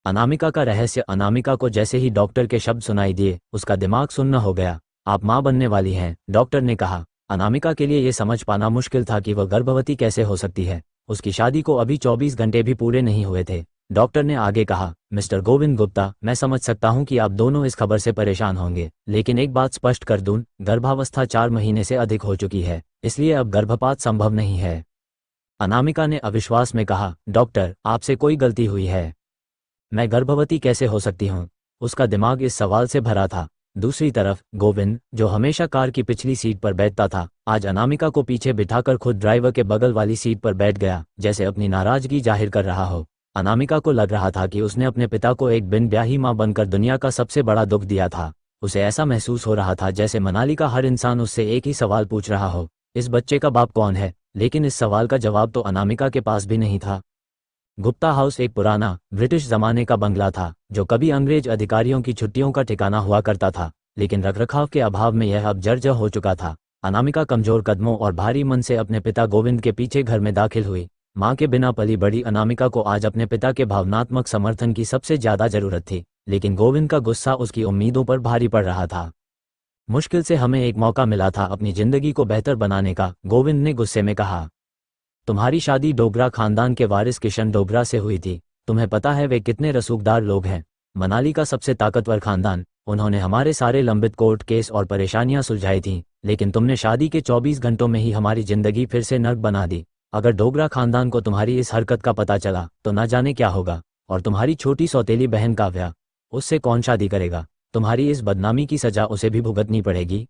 अनामिका का रहस्य। अनामिका को जैसे ही डॉक्टर के शब्द सुनाई दिए उसका दिमाग सुन्न हो गया। आप माँ बनने वाली हैं, डॉक्टर ने कहा। अनामिका के लिए ये समझ पाना मुश्किल था कि वह गर्भवती कैसे हो सकती है। उसकी शादी को अभी 24 घंटे भी पूरे नहीं हुए थे। डॉक्टर ने आगे कहा, मिस्टर गोविंद गुप्ता, मैं समझ सकता हूं कि आप दोनों इस खबर से परेशान होंगे, लेकिन एक बात स्पष्ट कर दूं, गर्भावस्था 4 महीने से अधिक हो चुकी है, इसलिए अब गर्भपात संभव नहीं है। अनामिका ने अविश्वास में कहा, डॉक्टर, आपसे कोई गलती हुई है। मैं गर्भवती कैसे हो सकती हूँ? उसका दिमाग इस सवाल से भरा था। दूसरी तरफ गोविंद, जो हमेशा कार की पिछली सीट पर बैठता था, आज अनामिका को पीछे बिठाकर खुद ड्राइवर के बगल वाली सीट पर बैठ गया, जैसे अपनी नाराजगी जाहिर कर रहा हो। अनामिका को लग रहा था कि उसने अपने पिता को एक बिन ब्याही मां बनकर दुनिया का सबसे बड़ा दुख दिया था। उसे ऐसा महसूस हो रहा था जैसे मनाली का हर इंसान उससे एक ही सवाल पूछ रहा हो, इस बच्चे का बाप कौन है? लेकिन इस सवाल का जवाब तो अनामिका के पास भी नहीं था। गुप्ता हाउस एक पुराना ब्रिटिश जमाने का बंगला था, जो कभी अंग्रेज अधिकारियों की छुट्टियों का ठिकाना हुआ करता था, लेकिन रखरखाव के अभाव में यह अब जर्जर हो चुका था। अनामिका कमजोर कदमों और भारी मन से अपने पिता गोविंद के पीछे घर में दाखिल हुई। मां के बिना पली बड़ी अनामिका को आज अपने पिता के भावनात्मक समर्थन की सबसे ज्यादा जरूरत थी, लेकिन गोविंद का गुस्सा उसकी उम्मीदों पर भारी पड़ रहा था। मुश्किल से हमें एक मौका मिला था अपनी जिंदगी को बेहतर बनाने का, गोविंद ने गुस्से में कहा। तुम्हारी शादी डोगरा खानदान के वारिस किशन डोगरा से हुई थी। तुम्हें पता है वे कितने रसूखदार लोग हैं? मनाली का सबसे ताकतवर खानदान। उन्होंने हमारे सारे लंबित कोर्ट केस और परेशानियां सुलझाई थीं, लेकिन तुमने शादी के 24 घंटों में ही हमारी जिंदगी फिर से नर्क बना दी। अगर डोगरा खानदान को तुम्हारी इस हरकत का पता चला तो न जाने क्या होगा। और तुम्हारी छोटी सौतेली बहन काव्या, उससे कौन शादी करेगा? तुम्हारी इस बदनामी की सजा उसे भी भुगतनी पड़ेगी।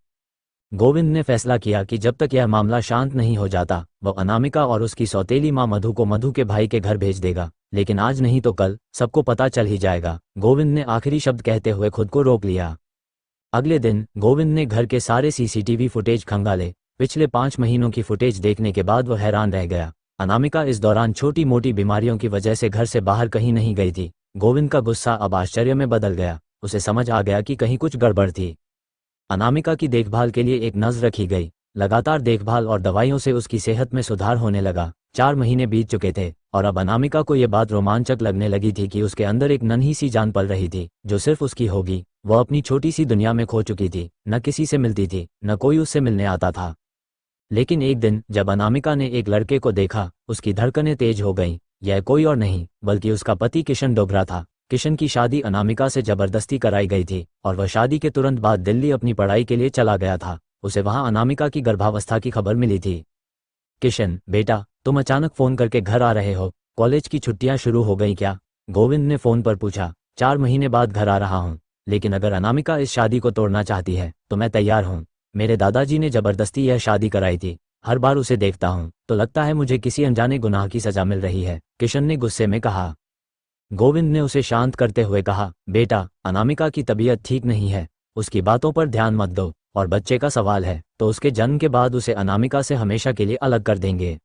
गोविंद ने फैसला किया कि जब तक यह मामला शांत नहीं हो जाता, वह अनामिका और उसकी सौतेली मां मधु को मधु के भाई के घर भेज देगा। लेकिन आज नहीं तो कल सबको पता चल ही जाएगा। गोविंद ने आखिरी शब्द कहते हुए खुद को रोक लिया। अगले दिन गोविंद ने घर के सारे सीसीटीवी फुटेज खंगाले। पिछले 5 महीनों की फुटेज देखने के बाद वह हैरान रह गया। अनामिका इस दौरान छोटी मोटी बीमारियों की वजह से घर से बाहर कहीं नहीं गई थी। गोविंद का गुस्सा अब आश्चर्य में बदल गया। उसे समझ आ गया कि कहीं कुछ गड़बड़ थी। अनामिका की देखभाल के लिए एक नज़र रखी गई। लगातार देखभाल और दवाइयों से उसकी सेहत में सुधार होने लगा। 4 महीने बीत चुके थे और अब अनामिका को यह बात रोमांचक लगने लगी थी कि उसके अंदर एक नन्ही सी जान पल रही थी, जो सिर्फ उसकी होगी। वह अपनी छोटी सी दुनिया में खो चुकी थी, न किसी से मिलती थी, न कोई उससे मिलने आता था। लेकिन एक दिन जब अनामिका ने एक लड़के को देखा, उसकी धड़कनें तेज हो गईं। यह कोई और नहीं बल्कि उसका पति किशन डोगरा था। किशन की शादी अनामिका से जबरदस्ती कराई गई थी और वह शादी के तुरंत बाद दिल्ली अपनी पढ़ाई के लिए चला गया था। उसे वहां अनामिका की गर्भावस्था की खबर मिली थी। किशन, बेटा, तुम अचानक फोन करके घर आ रहे हो, कॉलेज की छुट्टियां शुरू हो गई क्या? गोविंद ने फोन पर पूछा। 4 महीने बाद घर आ रहा हूँ, लेकिन अगर अनामिका इस शादी को तोड़ना चाहती है तो मैं तैयार हूँ। मेरे दादाजी ने जबरदस्ती यह शादी कराई थी। हर बार उसे देखता हूँ तो लगता है मुझे किसी अनजाने गुनाह की सजा मिल रही है, किशन ने गुस्से में कहा। गोविंद ने उसे शांत करते हुए कहा, बेटा, अनामिका की तबीयत ठीक नहीं है, उसकी बातों पर ध्यान मत दो, और बच्चे का सवाल है तो उसके जन्म के बाद उसे अनामिका से हमेशा के लिए अलग कर देंगे।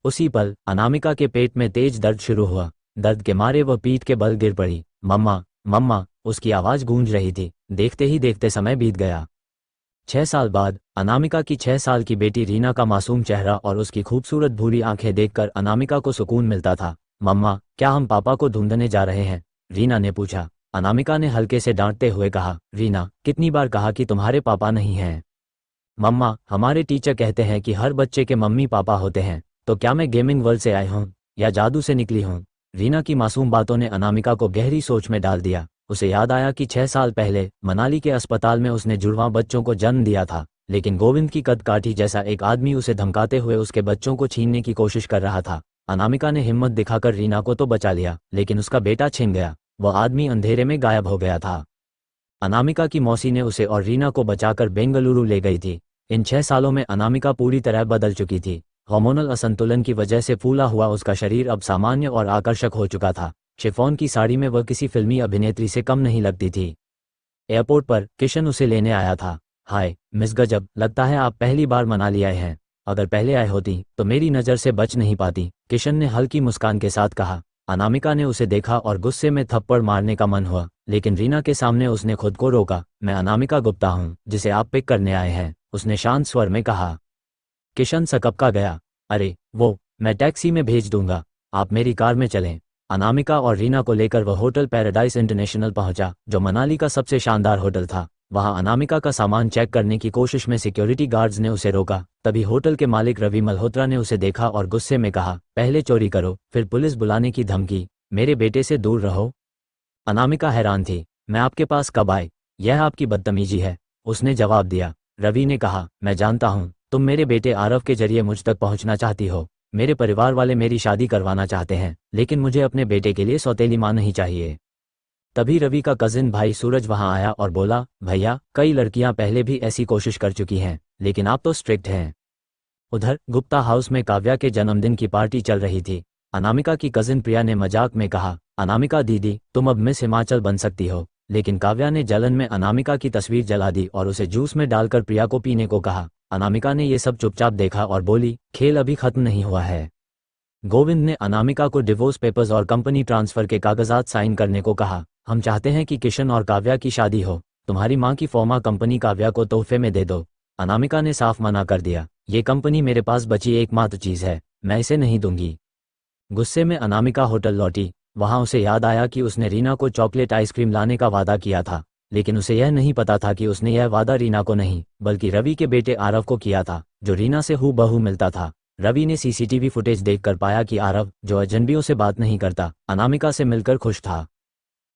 उसी पल अनामिका के पेट में तेज दर्द शुरू हुआ। दर्द के मारे वह पीठ के बल गिर पड़ी। मम्मा, मम्मा, उसकी आवाज गूंज रही थी। देखते ही देखते समय बीत गया। 6 साल बाद अनामिका की 6 साल की बेटी रीना का मासूम चेहरा और उसकी खूबसूरत भूरी आंखें देखकर अनामिका को सुकून मिलता था। मम्मा, क्या हम पापा को ढूंढने जा रहे हैं? रीना ने पूछा। अनामिका ने हल्के से डांटते हुए कहा, रीना, कितनी बार कहा कि तुम्हारे पापा नहीं हैं? मम्मा, हमारे टीचर कहते हैं कि हर बच्चे के मम्मी पापा होते हैं, तो क्या मैं गेमिंग वर्ल्ड से आई हूँ या जादू से निकली हूँ? रीना की मासूम बातों ने अनामिका को गहरी सोच में डाल दिया। उसे याद आया कि 6 साल पहले मनाली के अस्पताल में उसने जुड़वां बच्चों को जन्म दिया था, लेकिन गोविंद की कदकाठी जैसा एक आदमी उसे धमकाते हुए उसके बच्चों को छीनने की कोशिश कर रहा था। अनामिका ने हिम्मत दिखाकर रीना को तो बचा लिया, लेकिन उसका बेटा छिन गया। वह आदमी अंधेरे में गायब हो गया था। अनामिका की मौसी ने उसे और रीना को बचाकर बेंगलुरु ले गई थी। इन 6 सालों में अनामिका पूरी तरह बदल चुकी थी। हार्मोनल असंतुलन की वजह से फूला हुआ उसका शरीर अब सामान्य और आकर्षक हो चुका था। शिफॉन की साड़ी में वह किसी फिल्मी अभिनेत्री से कम नहीं लगती थी। एयरपोर्ट पर किशन उसे लेने आया था। हाय मिस गजब, लगता है आप पहली बार मनाली आए हैं। अगर पहले आए होती तो मेरी नज़र से बच नहीं पाती, किशन ने हल्की मुस्कान के साथ कहा। अनामिका ने उसे देखा और गुस्से में थप्पड़ मारने का मन हुआ, लेकिन रीना के सामने उसने खुद को रोका। मैं अनामिका गुप्ता हूँ, जिसे आप पिक करने आए हैं, उसने शांत स्वर में कहा। किशन सकपका गया। अरे वो, मैं टैक्सी में भेज दूंगा, आप मेरी कार में चलें। अनामिका और रीना को लेकर वह होटल पैराडाइज इंटरनेशनल पहुंचा, जो मनाली का सबसे शानदार होटल था। वहां अनामिका का सामान चेक करने की कोशिश में सिक्योरिटी गार्ड्स ने उसे रोका। तभी होटल के मालिक रवि मल्होत्रा ने उसे देखा और गुस्से में कहा, पहले चोरी करो, फिर पुलिस बुलाने की धमकी, मेरे बेटे से दूर रहो। अनामिका हैरान थी, मैं आपके पास कब आई? यह आपकी बदतमीजी है, उसने जवाब दिया। रवि ने कहा, मैं जानता हूं, तुम मेरे बेटे आरव के जरिए मुझ तक पहुंचना चाहती हो। मेरे परिवार वाले मेरी शादी करवाना चाहते हैं, लेकिन मुझे अपने बेटे के लिए सौतेली मां नहीं चाहिए। तभी रवि का कजिन भाई सूरज वहां आया और बोला, भैया, कई लड़कियां पहले भी ऐसी कोशिश कर चुकी हैं, लेकिन आप तो स्ट्रिक्ट हैं। उधर गुप्ता हाउस में काव्या के जन्मदिन की पार्टी चल रही थी। अनामिका की कजिन प्रिया ने मजाक में कहा, अनामिका दीदी, तुम अब मिस हिमाचल बन सकती हो। लेकिन काव्या ने जलन में अनामिका की तस्वीर जला दी और उसे जूस में डालकर प्रिया को पीने को कहा। अनामिका ने ये सब चुपचाप देखा और बोली, खेल अभी खत्म नहीं हुआ है। गोविंद ने अनामिका को डिवोर्स पेपर्स और कंपनी ट्रांसफर के कागजात साइन करने को कहा। हम चाहते हैं कि किशन और काव्या की शादी हो। तुम्हारी मां की फॉर्मा कंपनी काव्या को तोहफे में दे दो। अनामिका ने साफ मना कर दिया, ये कंपनी मेरे पास बची एकमात्र चीज है, मैं इसे नहीं दूंगी। गुस्से में अनामिका होटल लौटी। वहां उसे याद आया कि उसने रीना को चॉकलेट आइसक्रीम लाने का वादा किया था, लेकिन उसे यह नहीं पता था कि उसने यह वादा रीना को नहीं, बल्कि रवि के बेटे आरव को किया था, जो रीना से हूबहू मिलता था। रवि ने सीसीटीवी फुटेज देखकर पाया कि आरव, जो अजनबियों से बात नहीं करता, अनामिका से मिलकर खुश था।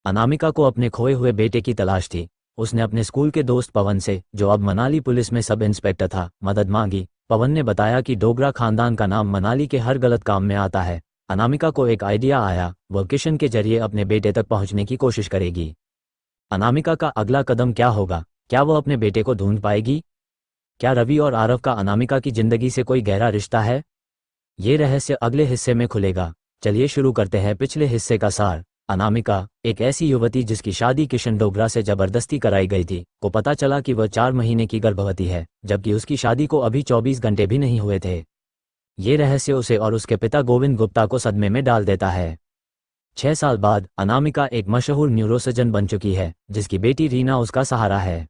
अनामिका को अपने खोए हुए बेटे की तलाश थी। उसने अपने स्कूल के दोस्त पवन से, जो अब मनाली पुलिस में सब इंस्पेक्टर था, मदद मांगी। पवन ने बताया कि डोगरा खानदान का नाम मनाली के हर गलत काम में आता है। अनामिका को एक आइडिया आया, वह किशन के जरिए अपने बेटे तक पहुंचने की कोशिश करेगी। अनामिका का अगला कदम क्या होगा? क्या वह अपने बेटे को ढूंढ पाएगी? क्या रवि और आरव का अनामिका की जिंदगी से कोई गहरा रिश्ता है? ये रहस्य अगले हिस्से में खुलेगा। चलिए शुरू करते हैं पिछले हिस्से का सार। अनामिका, एक ऐसी युवती जिसकी शादी किशन डोगरा से जबरदस्ती कराई गई थी, को पता चला कि वह 4 महीने की गर्भवती है, जबकि उसकी शादी को अभी 24 घंटे भी नहीं हुए थे। ये रहस्य उसे और उसके पिता गोविंद गुप्ता को सदमे में डाल देता है। 6 साल बाद अनामिका एक मशहूर न्यूरोसर्जन बन चुकी है, जिसकी बेटी रीना उसका सहारा है।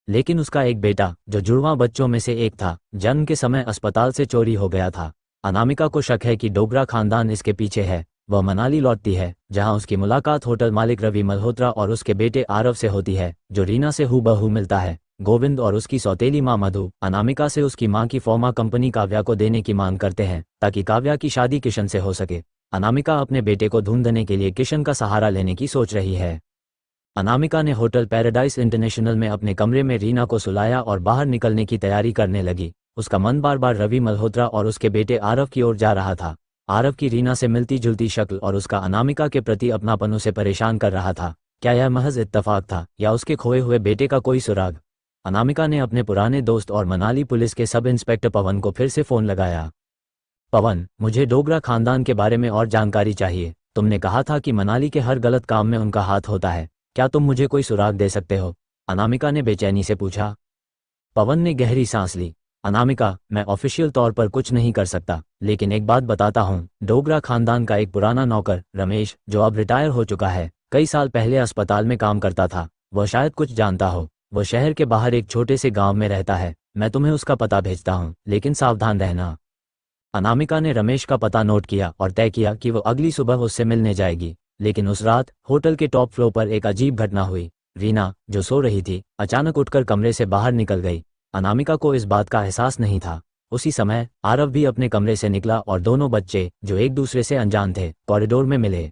लेकिन उसका एक बेटा, जो जुड़वां बच्चों में से एक था, जन्म के समय अस्पताल से चोरी हो गया था। अनामिका को शक है कि डोगरा खानदान इसके पीछे है। वह मनाली लौटती है, जहां उसकी मुलाकात होटल मालिक रवि मल्होत्रा और उसके बेटे आरव से होती है, जो रीना से हूबहू मिलता है। गोविंद और उसकी सौतेली मां मधु अनामिका से उसकी मां की फॉर्मा कंपनी काव्या को देने की मांग करते हैं, ताकि काव्या की शादी किशन से हो सके। अनामिका अपने बेटे को ढूंढने के लिए किशन का सहारा लेने की सोच रही है। अनामिका ने होटल पैराडाइज इंटरनेशनल में अपने कमरे में रीना को सुलाया और बाहर निकलने की तैयारी करने लगी। उसका मन बार बार रवि मल्होत्रा और उसके बेटे आरव की ओर जा रहा था। आरव की रीना से मिलती जुलती शक्ल और उसका अनामिका के प्रति अपनापन उसे परेशान कर रहा था। क्या यह महज इत्तेफाक था, या उसके खोए हुए बेटे का कोई सुराग? अनामिका ने अपने पुराने दोस्त और मनाली पुलिस के सब इंस्पेक्टर पवन को फिर से फोन लगाया। पवन, मुझे डोगरा खानदान के बारे में और जानकारी चाहिए। तुमने कहा था कि मनाली के हर गलत काम में उनका हाथ होता है, क्या तुम मुझे कोई सुराग दे सकते हो? अनामिका ने बेचैनी से पूछा। पवन ने गहरी सांस ली। अनामिका, मैं ऑफिशियल तौर पर कुछ नहीं कर सकता, लेकिन एक बात बताता हूँ। डोगरा खानदान का एक पुराना नौकर, रमेश, जो अब रिटायर हो चुका है, कई साल पहले अस्पताल में काम करता था। वह शायद कुछ जानता हो। वह शहर के बाहर एक छोटे से गांव में रहता है। मैं तुम्हें उसका पता भेजता हूँ, लेकिन सावधान रहना। अनामिका ने रमेश का पता नोट किया और तय किया कि वो अगली सुबह उससे मिलने जाएगी। लेकिन उस रात होटल के टॉप फ्लोर पर एक अजीब घटना हुई। रीना, जो सो रही थी, अचानक उठकर कमरे से बाहर निकल गई। अनामिका को इस बात का एहसास नहीं था। उसी समय आरव भी अपने कमरे से निकला और दोनों बच्चे, जो एक दूसरे से अनजान थे, कॉरिडोर में मिले।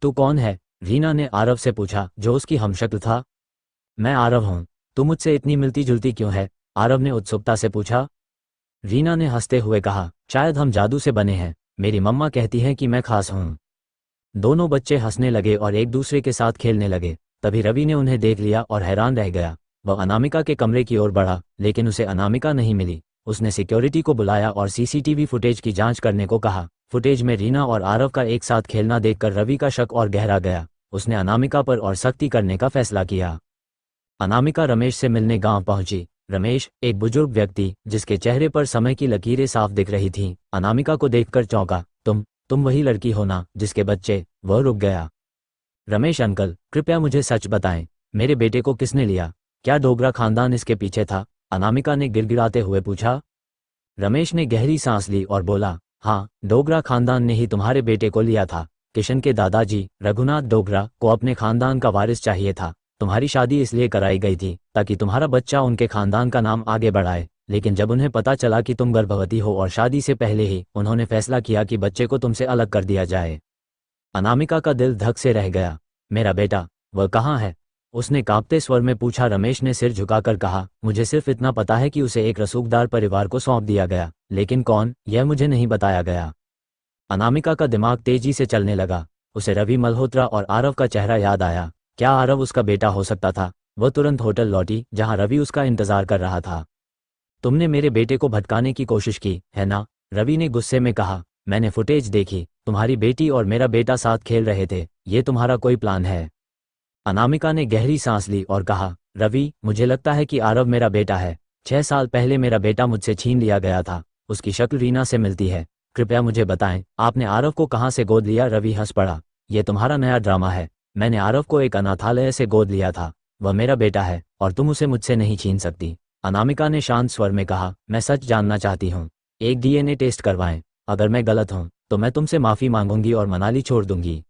तू कौन है? रीना ने आरव से पूछा, जो उसकी हमशक्ल था। मैं आरव हूँ। तू मुझसे इतनी मिलती जुलती क्यों है? आरव ने उत्सुकता से पूछा। रीना ने हंसते हुए कहा, शायद हम जादू से बने हैं। मेरी मम्मा कहती हैं कि मैं खास हूँ। दोनों बच्चे हंसने लगे और एक दूसरे के साथ खेलने लगे। तभी रवि ने उन्हें देख लिया और हैरान रह गया। वह अनामिका के कमरे की ओर बढ़ा, लेकिन उसे अनामिका नहीं मिली। उसने सिक्योरिटी को बुलाया और सीसीटीवी फुटेज की जांच करने को कहा। फुटेज में रीना और आरव का एक साथ खेलना देखकर रवि का शक और गहरा गया। उसने अनामिका पर और सख्ती करने का फैसला किया। अनामिका रमेश से मिलने गांव पहुंची। रमेश, एक बुजुर्ग व्यक्ति, जिसके चेहरे पर समय की लकीरें साफ दिख रही थीं, अनामिका को देखकर चौंका। तुम वही लड़की हो ना, जिसके बच्चे? वह रुक गया। रमेश अंकल, कृपया मुझे सच बताएं, मेरे बेटे को किसने लिया? क्या डोगरा खानदान इसके पीछे था? अनामिका ने गिड़गिड़ाते हुए पूछा। रमेश ने गहरी सांस ली और बोला, हाँ, डोगरा खानदान ने ही तुम्हारे बेटे को लिया था। किशन के दादाजी रघुनाथ डोगरा को अपने खानदान का वारिस चाहिए था। तुम्हारी शादी इसलिए कराई गई थी ताकि तुम्हारा बच्चा उनके खानदान का नाम आगे बढ़ाए, लेकिन जब उन्हें पता चला कि तुम गर्भवती हो और शादी से पहले ही उन्होंने फैसला किया कि बच्चे को तुमसे अलग कर दिया जाए। अनामिका का दिल धक से रह गया। मेरा बेटा, वह कहाँ है? उसने कांपते स्वर में पूछा। रमेश ने सिर झुकाकर कहा, मुझे सिर्फ इतना पता है कि उसे एक रसूखदार परिवार को सौंप दिया गया, लेकिन कौन, यह मुझे नहीं बताया गया। अनामिका का दिमाग तेजी से चलने लगा। उसे रवि मल्होत्रा और आरव का चेहरा याद आया। क्या आरव उसका बेटा हो सकता था? वह तुरंत होटल लौटी जहां रवि उसका इंतजार कर रहा था। तुमने मेरे बेटे को भटकाने की कोशिश की है ना? रवि ने गुस्से में कहा। मैंने फुटेज देखी, तुम्हारी बेटी और मेरा बेटा साथ खेल रहे थे। ये तुम्हारा कोई प्लान है? अनामिका ने गहरी सांस ली और कहा, रवि, मुझे लगता है कि आरव मेरा बेटा है। 6 साल पहले मेरा बेटा मुझसे छीन लिया गया था। उसकी शक्ल रीना से मिलती है। कृपया मुझे बताएं, आपने आरव को कहाँ से गोद लिया? रवि हंस पड़ा। यह तुम्हारा नया ड्रामा है। मैंने आरव को एक अनाथालय से गोद लिया था। वह मेरा बेटा है और तुम उसे मुझसे नहीं छीन सकती। अनामिका ने शांत स्वर में कहा, मैं सच जानना चाहती हूँ। एक डीएनए टेस्ट करवाएं। अगर मैं गलत हूँ तो मैं तुमसे माफ़ी मांगूंगी और मनाली छोड़ दूंगी।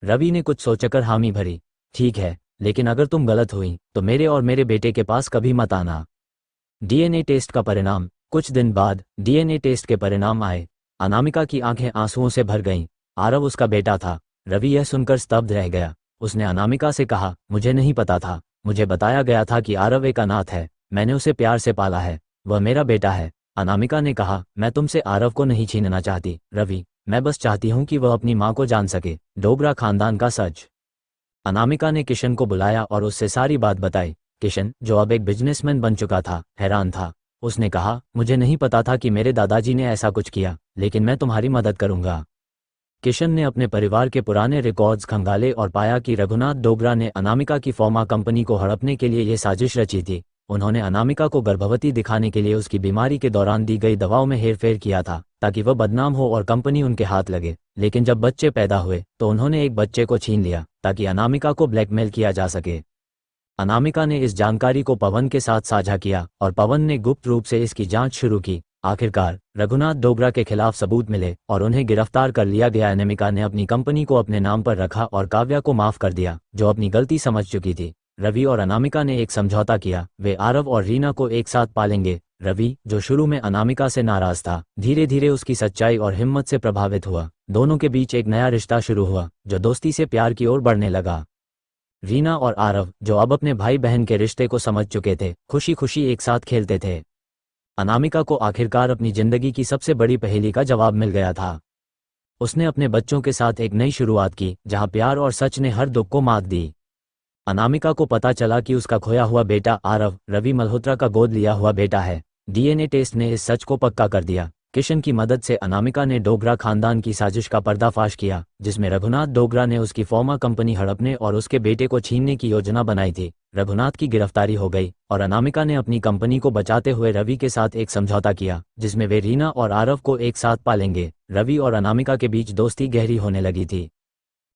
रवि ने कुछ सोचकर हामी भरी। ठीक है, लेकिन अगर तुम गलत हुई तो मेरे और मेरे बेटे के पास कभी मत आना। डीएनए टेस्ट का परिणाम। कुछ दिन बाद डीएनए टेस्ट के परिणाम आए। अनामिका की आंखें आंसुओं से भर गईं। आरव उसका बेटा था। रवि यह सुनकर स्तब्ध रह गया। उसने अनामिका से कहा, मुझे नहीं पता था। मुझे बताया गया था कि आरव एक अनाथ है। मैंने उसे प्यार से पाला है। वह मेरा बेटा है। अनामिका ने कहा, मैं तुमसे आरव को नहीं छीनना चाहती रवि। मैं बस चाहती हूँ कि वह अपनी माँ को जान सके, डोगरा खानदान का सच। अनामिका ने किशन को बुलाया और उससे सारी बात बताई। किशन, जो अब एक बिजनेसमैन बन चुका था, हैरान था। उसने कहा, मुझे नहीं पता था कि मेरे दादाजी ने ऐसा कुछ किया, लेकिन मैं तुम्हारी मदद करूंगा। किशन ने अपने परिवार के पुराने रिकॉर्ड्स खंगाले और पाया कि रघुनाथ डोगरा ने अनामिका की फार्मा कंपनी को हड़पने के लिए यह साजिश रची थी। उन्होंने अनामिका को गर्भवती दिखाने के लिए उसकी बीमारी के दौरान दी गई दवाओं में हेरफेर किया था ताकि वह बदनाम हो और कंपनी उनके हाथ लगे। लेकिन जब बच्चे पैदा हुए तो उन्होंने एक बच्चे को छीन लिया ताकि अनामिका को ब्लैकमेल किया जा सके। अनामिका ने इस जानकारी को पवन के साथ साझा किया और पवन ने गुप्त रूप से इसकी जांच शुरू की। आखिरकार रघुनाथ डोगरा के खिलाफ सबूत मिले और उन्हें गिरफ्तार कर लिया गया। अनामिका ने अपनी कंपनी को अपने नाम पर रखा और काव्या को माफ कर दिया, जो अपनी गलती समझ चुकी थी। रवि और अनामिका ने एक समझौता किया। वे आरव और रीना को एक साथ पालेंगे। रवि, जो शुरू में अनामिका से नाराज था, धीरे धीरे उसकी सच्चाई और हिम्मत से प्रभावित हुआ। दोनों के बीच एक नया रिश्ता शुरू हुआ जो दोस्ती से प्यार की ओर बढ़ने लगा। रीना और आरव, जो अब अपने भाई बहन के रिश्ते को समझ चुके थे, खुशी खुशी एक साथ खेलते थे। अनामिका को आखिरकार अपनी जिंदगी की सबसे बड़ी पहेली का जवाब मिल गया था। उसने अपने बच्चों के साथ एक नई शुरुआत की जहां प्यार और सच ने हर दुख को मात दी। अनामिका को पता चला कि उसका खोया हुआ बेटा आरव रवि मल्होत्रा का गोद लिया हुआ बेटा है। डीएनए टेस्ट ने इस सच को पक्का कर दिया। किशन की मदद से अनामिका ने डोगरा खानदान की साजिश का पर्दाफाश किया, जिसमें रघुनाथ डोगरा ने उसकी फार्मा कंपनी हड़पने और उसके बेटे को छीनने की योजना बनाई थी। रघुनाथ की गिरफ्तारी हो गई और अनामिका ने अपनी कंपनी को बचाते हुए रवि के साथ एक समझौता किया जिसमें वे रीना और आरव को एक साथ पालेंगे। रवि और अनामिका के बीच दोस्ती गहरी होने लगी थी।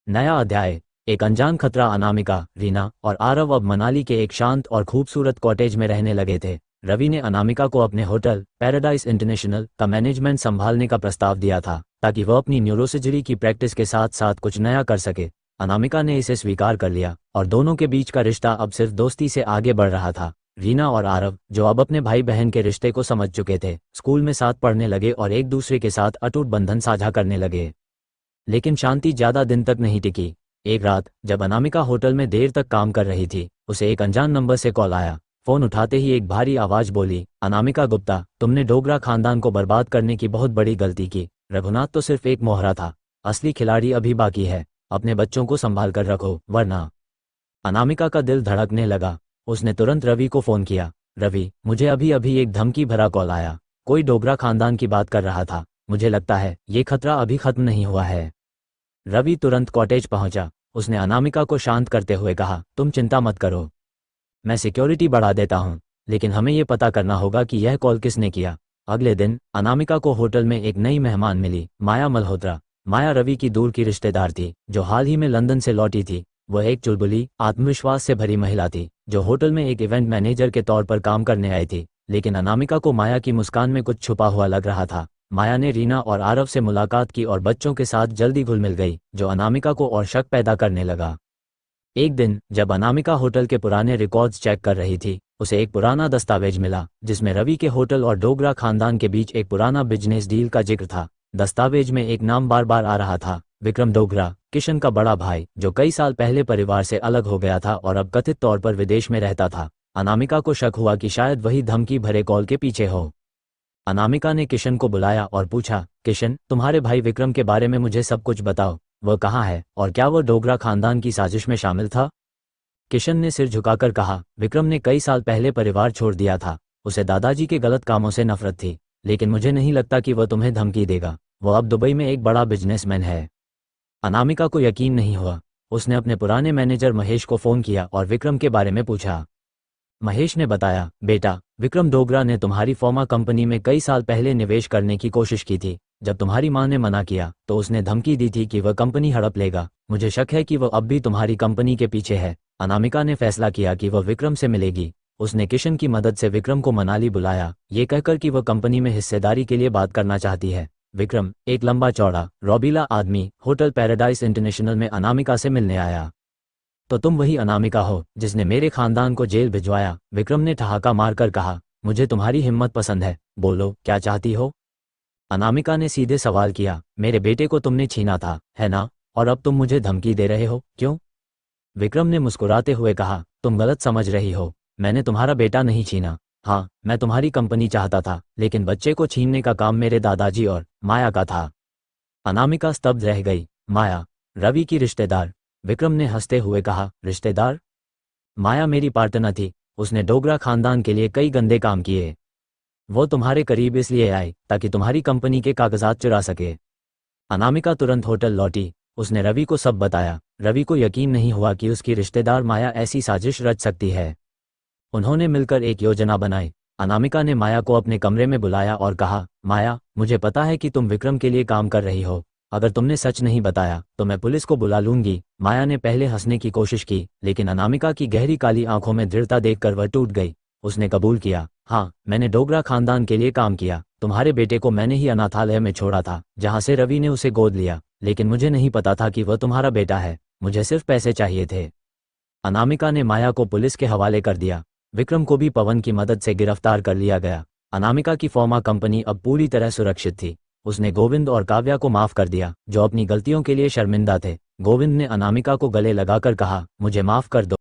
नया अध्याय। एक अनजान खतरा। अनामिका, रीना और आरव अब मनाली के एक शांत और खूबसूरत कॉटेज में रहने लगे थे। रवि ने अनामिका को अपने होटल पैराडाइज इंटरनेशनल का मैनेजमेंट संभालने का प्रस्ताव दिया था ताकि वह अपनी न्यूरोसर्जरी की प्रैक्टिस के साथ साथ कुछ नया कर सके। अनामिका ने इसे स्वीकार कर लिया और दोनों के बीच का रिश्ता अब सिर्फ दोस्ती से आगे बढ़ रहा था। रीना और आरव, जो अब अपने भाई बहन के रिश्ते को समझ चुके थे, स्कूल में साथ पढ़ने लगे और एक दूसरे के साथ अटूट बंधन साझा करने लगे। लेकिन शांति ज्यादा दिन तक नहीं टिकी। एक रात जब अनामिका होटल में देर तक काम कर रही थी, उसे एक अनजान नंबर से कॉल आया। फोन उठाते ही एक भारी आवाज बोली, अनामिका गुप्ता, तुमने डोगरा खानदान को बर्बाद करने की बहुत बड़ी गलती की। रघुनाथ तो सिर्फ एक मोहरा था, असली खिलाड़ी अभी बाकी है। अपने बच्चों को संभाल कर रखो, वरना। अनामिका का दिल धड़कने लगा। उसने तुरंत रवि को फोन किया। रवि, मुझे अभी अभी एक धमकी भरा कॉल आया। कोई डोगरा खानदान की बात कर रहा था। मुझे लगता है ये खतरा अभी खत्म नहीं हुआ है। रवि तुरंत कॉटेज पहुंचा। उसने अनामिका को शांत करते हुए कहा, तुम चिंता मत करो, मैं सिक्योरिटी बढ़ा देता हूं, लेकिन हमें यह पता करना होगा कि यह कॉल किसने किया। अगले दिन अनामिका को होटल में एक नई मेहमान मिली, माया मल्होत्रा। माया रवि की दूर की रिश्तेदार थी जो हाल ही में लंदन से लौटी थी। वह एक चुलबुली, आत्मविश्वास से भरी महिला थी जो होटल में एक इवेंट मैनेजर के तौर पर काम करने आई थी। लेकिन अनामिका को माया की मुस्कान में कुछ छुपा हुआ लग रहा था। माया ने रीना और आरव से मुलाकात की और बच्चों के साथ जल्दी घुल मिल गई, जो अनामिका को और शक पैदा करने लगा। एक दिन जब अनामिका होटल के पुराने रिकॉर्ड्स चेक कर रही थी, उसे एक पुराना दस्तावेज मिला जिसमें रवि के होटल और डोगरा खानदान के बीच एक पुराना बिजनेस डील का जिक्र था। दस्तावेज में एक नाम बार बार आ रहा था, विक्रम डोगरा, किशन का बड़ा भाई, जो कई साल पहले परिवार से अलग हो गया था और अब कथित तौर पर विदेश में रहता था। अनामिका को शक हुआ कि शायद वही धमकी भरे कॉल के पीछे हो। अनामिका ने किशन को बुलाया और पूछा, किशन, तुम्हारे भाई विक्रम के बारे में मुझे सब कुछ बताओ। वह कहाँ है और क्या वह डोगरा खानदान की साजिश में शामिल था? किशन ने सिर झुकाकर कहा, विक्रम ने कई साल पहले परिवार छोड़ दिया था। उसे दादाजी के गलत कामों से नफरत थी, लेकिन मुझे नहीं लगता कि वह तुम्हें धमकी देगा। वह अब दुबई में एक बड़ा बिजनेसमैन है। अनामिका को यकीन नहीं हुआ। उसने अपने पुराने मैनेजर महेश को फ़ोन किया और विक्रम के बारे में पूछा। महेश ने बताया, बेटा, विक्रम डोगरा ने तुम्हारी फार्मा कंपनी में कई साल पहले निवेश करने की कोशिश की थी। जब तुम्हारी मां ने मना किया तो उसने धमकी दी थी कि वह कंपनी हड़प लेगा। मुझे शक है कि वह अब भी तुम्हारी कंपनी के पीछे है। अनामिका ने फैसला किया कि वह विक्रम से मिलेगी। उसने किशन की मदद से विक्रम को मनाली बुलाया, ये कहकर कि वह कंपनी में हिस्सेदारी के लिए बात करना चाहती है। विक्रम, एक लंबा चौड़ा रौबीला आदमी, होटल पैराडाइज इंटरनेशनल में अनामिका से मिलने आया। तो तुम वही अनामिका हो जिसने मेरे खानदान को जेल भिजवाया? विक्रम ने ठहाका मारकर कहा, मुझे तुम्हारी हिम्मत पसंद है। बोलो, क्या चाहती हो? अनामिका ने सीधे सवाल किया। मेरे बेटे को तुमने छीना था, है ना? और अब तुम मुझे धमकी दे रहे हो, क्यों? विक्रम ने मुस्कुराते हुए कहा, तुम गलत समझ रही हो। मैंने तुम्हारा बेटा नहीं छीना। हाँ, मैं तुम्हारी कंपनी चाहता था, लेकिन बच्चे को छीनने का काम मेरे दादाजी और माया का था। अनामिका स्तब्ध रह गई। माया, रवि की रिश्तेदार? विक्रम ने हंसते हुए कहा, रिश्तेदार? माया मेरी पार्टनर थी। उसने डोगरा खानदान के लिए कई गंदे काम किए। वो तुम्हारे करीब इसलिए आई ताकि तुम्हारी कंपनी के कागजात चुरा सके। अनामिका तुरंत होटल लौटी। उसने रवि को सब बताया। रवि को यकीन नहीं हुआ कि उसकी रिश्तेदार माया ऐसी साजिश रच सकती है। उन्होंने मिलकर एक योजना बनाई। अनामिका ने माया को अपने कमरे में बुलाया और कहा, माया, मुझे पता है कि तुम विक्रम के लिए काम कर रही हो। अगर तुमने सच नहीं बताया तो मैं पुलिस को बुला लूंगी। माया ने पहले हंसने की कोशिश की, लेकिन अनामिका की गहरी काली आंखों में दृढ़ता देखकर वह टूट गई। उसने कबूल किया, हाँ, मैंने डोगरा खानदान के लिए काम किया। तुम्हारे बेटे को मैंने ही अनाथालय में छोड़ा था, जहाँ से रवि ने उसे गोद लिया, लेकिन मुझे नहीं पता था कि वह तुम्हारा बेटा है। मुझे सिर्फ पैसे चाहिए थे। अनामिका ने माया को पुलिस के हवाले कर दिया। विक्रम को भी पवन की मदद से गिरफ्तार कर लिया गया। अनामिका की फार्मा कंपनी अब पूरी तरह सुरक्षित थी। उसने गोविंद और काव्या को माफ कर दिया, जो अपनी गलतियों के लिए शर्मिंदा थे। गोविंद ने अनामिका को गले लगाकर कहा, मुझे माफ कर दो।